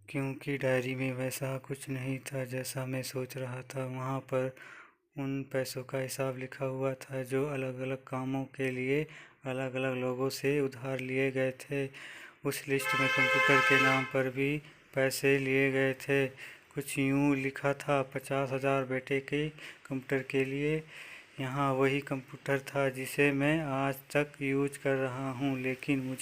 क्योंकि डायरी में वैसा कुछ नहीं था जैसा मैं सोच रहा था। वहाँ पर उन पैसों का हिसाब लिखा हुआ था जो अलग अलग कामों के लिए अलग अलग लोगों से उधार लिए गए थे। उस लिस्ट में कंप्यूटर के नाम पर भी पैसे लिए गए थे। कुछ यूँ लिखा था 50,000 बेटे के कंप्यूटर के लिए। यहाँ वही कंप्यूटर था जिसे मैं आज तक यूज कर रहा हूँ। लेकिन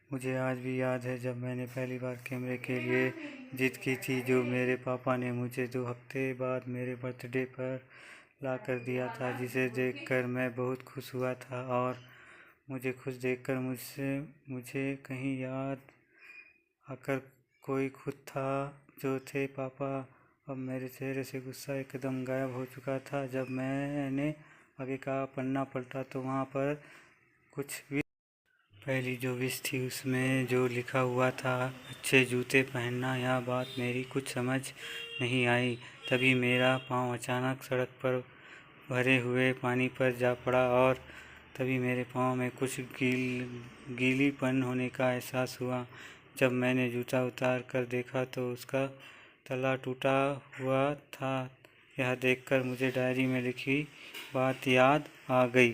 मुझे आज भी याद है जब मैंने पहली बार कैमरे के लिए जिद की थी, जो मेरे पापा ने मुझे 2 हफ्ते बाद मेरे बर्थडे पर ला कर दिया था, जिसे देखकर मैं बहुत खुश हुआ था। और मुझे खुश देखकर मुझे कहीं याद आकर कोई खुद था जो थे पापा। अब मेरे चेहरे से गुस्सा एकदम गायब हो चुका था। जब मैंने आगे का पन्ना पलटा तो वहाँ पर कुछ पहली जो विश थी उसमें जो लिखा हुआ था अच्छे जूते पहनना। यह बात मेरी कुछ समझ नहीं आई। तभी मेरा पाँव अचानक सड़क पर भरे हुए पानी पर जा पड़ा और तभी मेरे पाँव में कुछ गीलीपन होने का एहसास हुआ। जब मैंने जूता उतार कर देखा तो उसका तला टूटा हुआ था। यह देखकर मुझे डायरी में लिखी बात याद आ गई।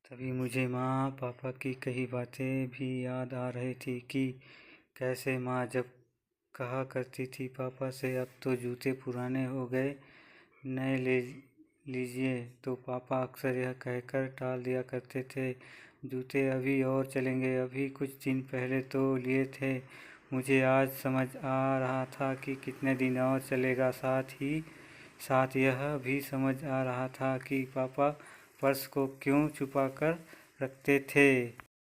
तभी मुझे माँ पापा की कही बातें भी याद आ रही थी कि कैसे माँ जब कहा करती थी पापा से, अब तो जूते पुराने हो गए, नए ले लीजिए, तो पापा अक्सर यह कहकर टाल दिया करते थे, जूते अभी और चलेंगे, अभी कुछ दिन पहले तो लिए थे। मुझे आज समझ आ रहा था कि कितने दिन और चलेगा। साथ यह भी समझ आ रहा था कि पापा पर्स को क्यों छुपा कर रखते थे।